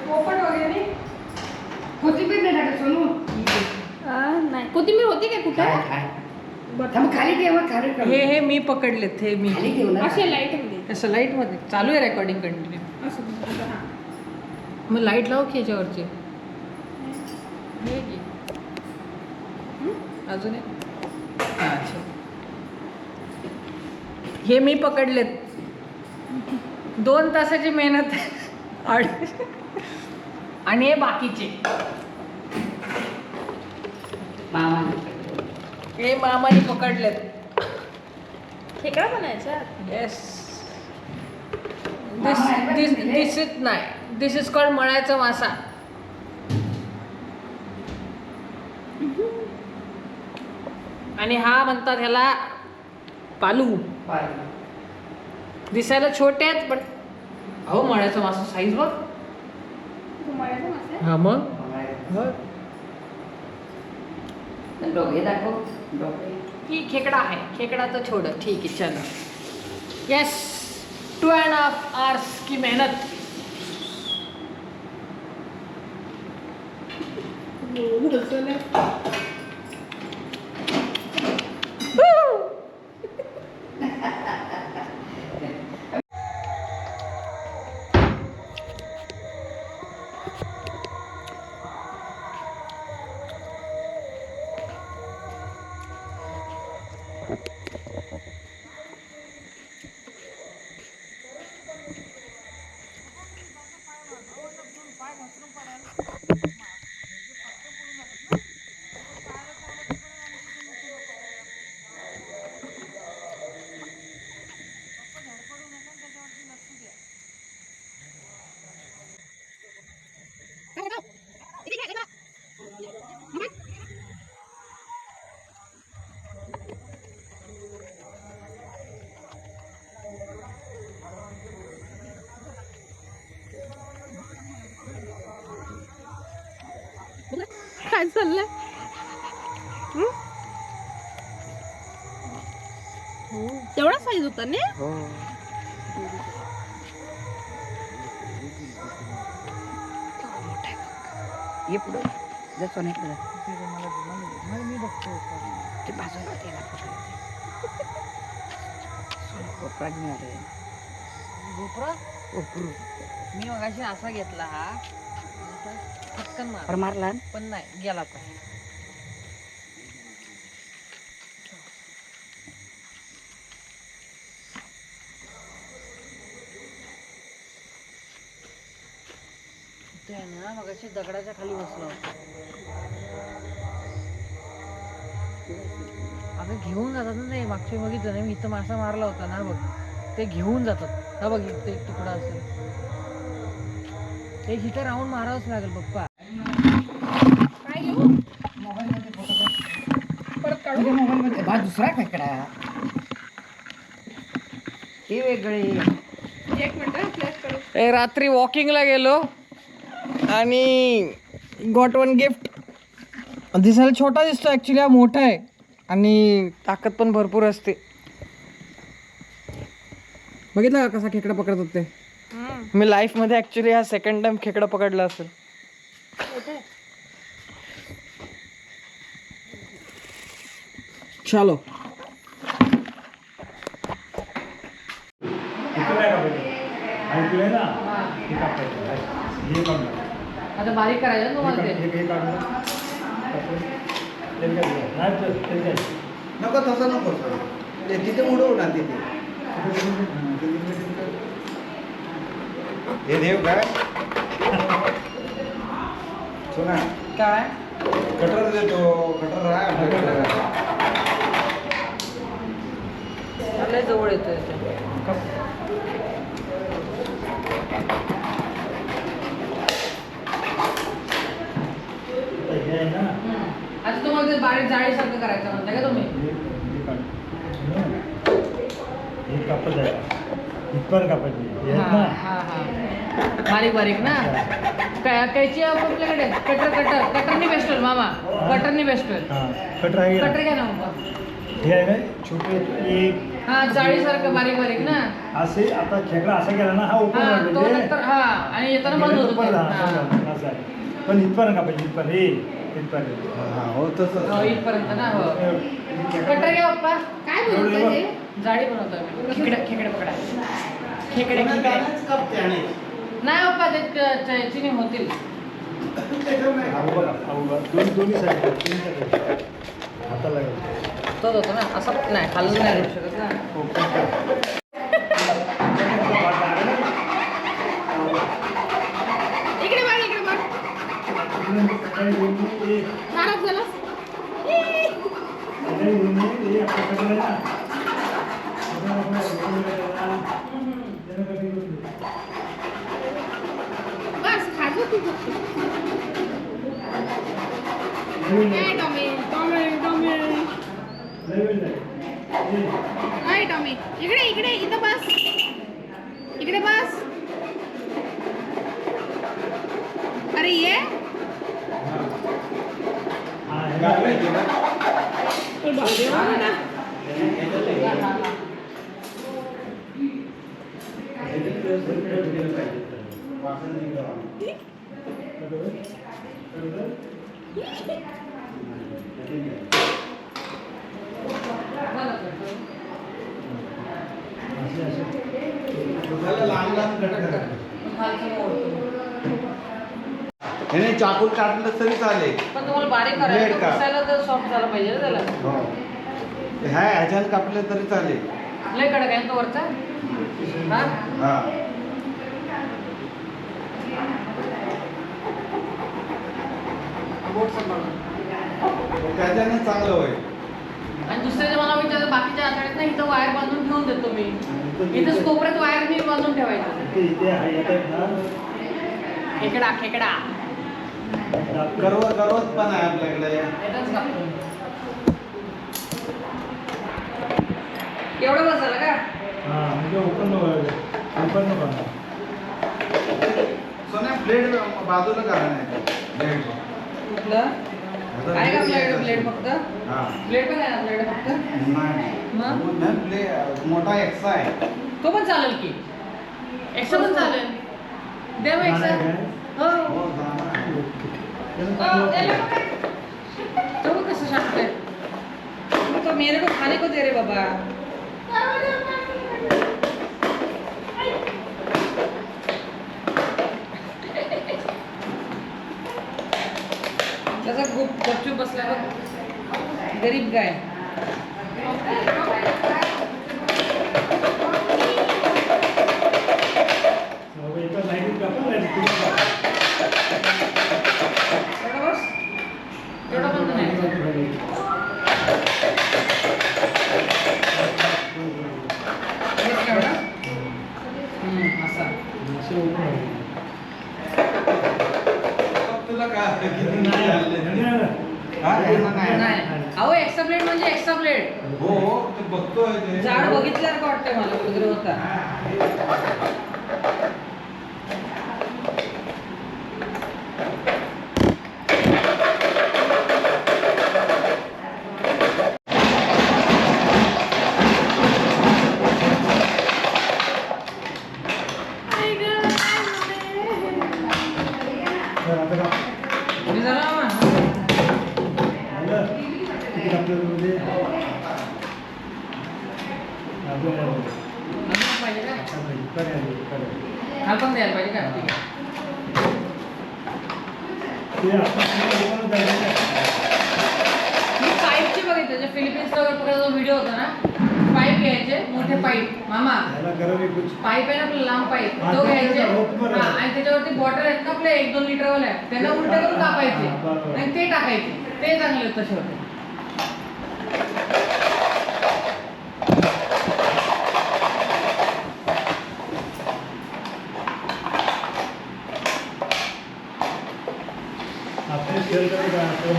पोपट वगैरे कोथिंबीर नाही टाकत सोनू. नाही कोथिंबीर होती काय कुठे? थांब खाली ठेवा खाली ठेवा. हे मी पकडलेत हे मी खाली ठेव ना. असे लाईट मध्ये असं लाईट मध्ये चालू आहे रेकॉर्डिंग कंटिन्यू. मग लाईट लावू की याच्यावरची हे घे. अजून एक हां अच्छा. हे मी पकडलेत 2 तासाची मेहनत आणि हे बाकीचे हे मामाने पकडलेत. खेकडा बनायचा. येस दिस इज नाही दिस इज कॉल्ड मळ्याचा मासा. आणि हा म्हणतात ह्याला पालू. दिसायला छोटे आहेत पण अहो मळ्याचा मासा साईज बघ. घुमाळ्याचा मासा. हा मग डोळे दाखव डोळे. ही खेकडा आहे. खेकडा तर छोड़ ठीक आहे चलो. यस 2.5 hours की मेहनत. काय चाललंय? तेवढा साईज होता ने. ये पुढे जा सोन्याकडे जा. मी बघतो ते बाजूला त्याला कोपरा घेऊन आले. गोपरा. कोपरू मी मगाशी असा घेतला हा पटकन मार मारला पण नाही गेला पण. ते आहे ना मगाशी दगडाच्या खाली बसला होता. अगं घेऊन जातात ना ते. मागच्या बघितलं ना मी इथं मासा मारला होता ना बघ ते घेऊन जातात. हा बघ ते एक तुकडा असेल ते इथं राऊंड मारावंच लागेल पप्पा. काय घेऊ? मोबाईल मध्ये फोटो परत काढू. मोबाईल मध्ये बा दुसरा खेकडा हे वेगळे. एक मिनिट फ्लॅश करू. रात्री वॉकिंगला गेलो आणि गॉट वन गिफ्ट. दिसायला छोटा दिसतो ॲक्च्युली हा मोठा आहे आणि ताकद पण भरपूर असते. बघितलं का कसा खेकडा पकडतात ते. मी लाईफमध्ये ॲक्च्युली हा सेकंड टाइम खेकडा पकडला असेल. चलो आता बारीक करायचं तुम्हाला ते. नको तसं नको ते तिथे उडवू ना तिथे. हे देव काय सोना काय कटर देतो. कटर लय जवळ येतोय आता तुम्हाला ते बारीक जाळीसारखं करायचं म्हणताय का तुम्ही. बारीक बारीक ना काय कैची आपल्याकडे कटरनी बेस्ट होईल मामा. कटरनी बेस्ट होईल. कटर आहे कटर घ्या ना मग. हे आहे ना छोटे एक हा जाळीसारखं बारीक बारीक ना. असे आता खेकडा असा गेला ना हा ओपन हा राहतो तो म्हणजे नंतर हा आणि येताना बंद गेला होतो तर परत ते. हा, हा. असं असं आहे. पण इथपर्यंत का पाहिजे इथपर्यंत हे इथपर्यंत हा हो तसंच हो, इथपर्यंत ना हो. खेकडा- कटर घ्या पप्पा. काय बोलतोय हे? जाळी बनवतो आम्ही. खेकडे पकडा. खेकडे कापते आणि नाही पप्पा ते चिनी होतील. अहो बघा, अहो बघा. दोन्ही साईड हाताला तोच होतो ना असं नाही खालून नाही करू शकत ना. ओपन कर. इकडे बघ इकडे बघ. नाराज झालास? बस खाजो तू फक्त. काय टॉमी टॉमी टॉमी काय टॉमी इकडे इकडे इथं बस इकडे बस. अरे ये लहान लहान कट करा. खालचं मोडतो. ह्याने चाकून काटलं तरी चालेल. पण तुम्हाला बारीक Blade करायचं का? दिसायला तर सॉफ्ट झाला पाहिजे ना त्याला. हो ह्याच्यानं कापलं तरी चालेल. लय कडक आहे ना तो वरचा. हा हा बोट सांभाळून. त्याच्यानं चांगलं होईल. आणि दुसऱ्याचे मला विचारलं बाकीच्या आठवड्यात ना इथं वायर बांधून ठेवून देतो मी. इथं कोपऱ्यात वायर मी बांधून ठेवायचं. इथे आहे येतात ना खेकडा खेकडा करवत पण आहे आपल्याकडे. येतच कापतो. एवढं बस झालं का? हा म्हणजे ओपन नको सोन्या ब्लेड बाजूला करा नाही ब्लेड. कुठलं? आहे का आपल्याकडे ब्लेड फक्त? हा ब्लेड पण आहे ना आपल्याकडे फक्त? मग? नाही ब्लेड मोठा एक्सा आहे. तो पण चालेल की. एक्सा पण चालेल. दे मग एक्सा. हो. हो जाणार. तो बघ कसं शांत आहे. तो मेरे को खाने को दे रे बाबा. त्याचा गपचूप बसला बघ. गरीब गाय. एवढं बस. एवढं बंद नाही. हेच का एवढं? असा. तुला काय किती झाले? हा यांना नाही. नाही. अहो एक्स्ट्रा ब्लेड म्हणजे एक्स्ट्रा ब्लेड. हो हो ते बघतोय ते. झाड बघितल्यासारखं वाटतंय मला कुठेतरी होता. मी झालं मामा. नंतर पाहिजे का? हा पण द्यायला पाहिजे का? ठीक आहे. मी पाईपचे बघितले जे फिलिपिन्सला वगैरे जो व्हिडिओ होता ना. पाईप घ्यायचे मोठे पाईप मामा. पाईप आहे ना आपलं लांब पाईप हा, तो ते घ्यायचे. बरोबर. हा आणि त्याच्यावरती बॉटल आहेत ना आपले 1-2 लिटरवाल्या त्यांना उलट करून कापायचे बरोबर. आणि ते टाकायचे. ते चांगले होते तसे होते.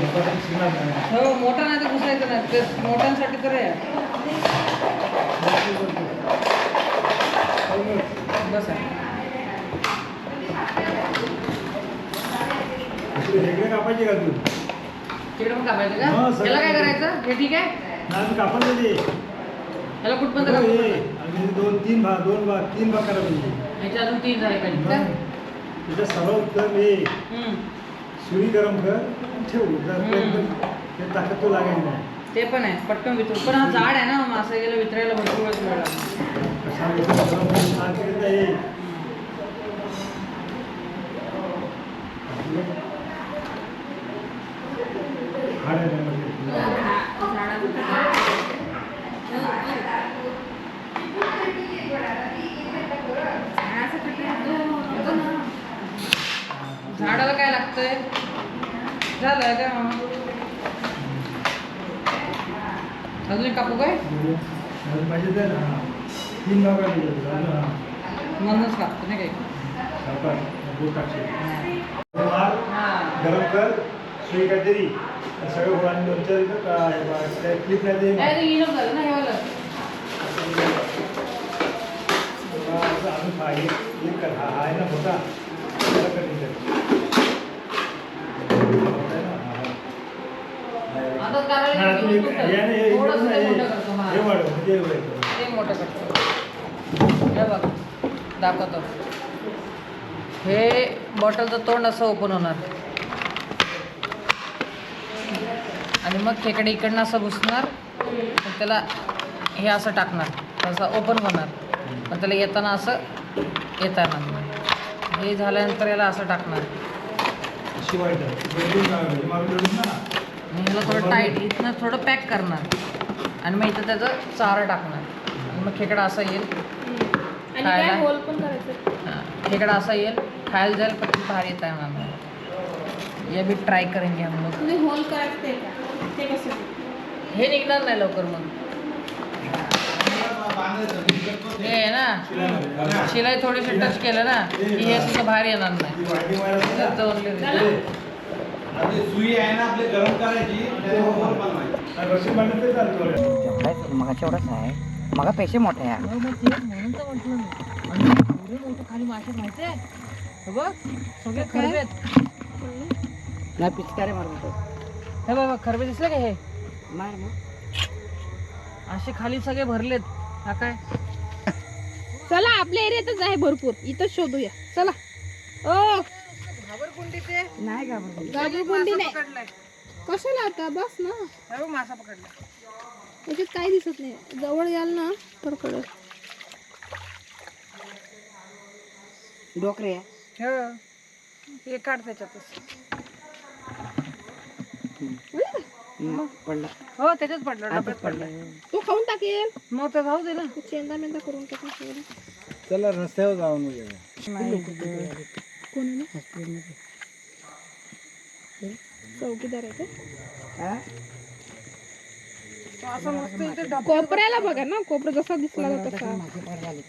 हो मोठा नाही तर घुसायचं नाही ते मोठ्यांसाठी तर आहे. बस आहे. कापायचे का तू तिकडे पण कापायचं का? हा, सगळं याला काय कापायचं. करायचं? हे ठीक आहे? नाही कापड याला त्याला कुठपर्यंत हे, कापू? आणि दोन तीन भाग करायला पाहिजे. ह्याच्या अजून 3 झाले पाहिजे का? त्याच्या सर्व तर हे हम्म. सुरी गरम कर ठेव ते ताकद तो लागेल नाही. ते पण आहे पटकन वितरू. पण हा जाड आहे ना मासा गेला वितरायला भरपूर वेळ लागतो. कसा गरम सांगितलं हे हाड आहे ना झाडाला काय लागतंय झालं काय मामा? अजून एक कापू काय पाहिजे तर तीन भाग पाहिजे म्हणूनच कापतो नाही काही. हा. गरम कर सुई काहीतरी सगळं गोळांनी दोन चार क्लिप नाही ते नाही, ते इनफ झालं ना हे वालं. अजून एक कर हा आहे ना मोठा त्याला कटिंग कर. आता करायला नाही, अजून एक- याने हे- थोडंसं ते हे- मोठं करतो. हा. हे वाढव म्हणजे हे वाढव. ते मोठं करतो. हे बघ दाखवतो. हे बॉटलचं तोंड असं ओपन होणार आणि मग खेकडे इकडनं असं घुसणार. मग त्याला हे असं टाकणार असं ओपन होणार. पण त्याला येताना असं येता येणार. हे झाल्यानंतर याला असं टाकणार अशी वाढव. हे मारून धरून ना आणि ह्याला थोडं टाईट इथनं थोडं पॅक करणार आणि मग इथं त्याचं चारा टाकणार आणि मग खेकडा असा येईल आणि खायला. काय होल पण करायचं. हाँ, खेकडा असा येईल खायला जाईल पण ती भारी येत आहे मला. ये भी ट्राय करेंगे हम लोग. तुम्ही होल करायचं ते का ते कसं हे निघणार नाही लवकर मग. हे आहे ना शिलाई थोडीशी टच केलं ना की हे तुझं बाहेर येणार नाही. ती वाढली व्हायला तर तो only चला. आपली सुई आहे ना आपली गरम करायची त्याला होल बनवायची. रशी मांडलं ते चालतो. मगाच्या एवढंच आहे मगा पैसे मोठे आहे म्हणून तर म्हटलं मी. आणि एवढे मोठे खाली मासे माहिती आहे हे बघ सगळे खरबे आहेत. नाही पिचकारे मारतो हे बघ खरबे दिसले का हे मार मग असे खाली सगळे भरलेत. हा काय चला आपल्या एरियातच आहे भरपूर इथं शोधूया. चला ओ घाबरकुंडी ते नाही घाबरत गाजरगुंडी नाही पकडलाय. कशाला आता बस ना हे बघ मासा पकडलाय. त्याच्यात काही दिसत नाही. जवळ याल ना तर कळत. डोकरे हो हे काढ त्याच्यातच. पडला हो त्याच्यात पडलं डब्यात पडलं. तो खाऊन टाकेल. मग तर जाऊ दे ना. तो चेंदा मेंदा करून टाकेल. चला रस्त्यावर जाऊन कोण आहे ना? चौकीदार आहे का? असं मस्त इथे डब- कोपऱ्याला बघा ना कोपरा जसा दिसला तसा. माझे पार झाले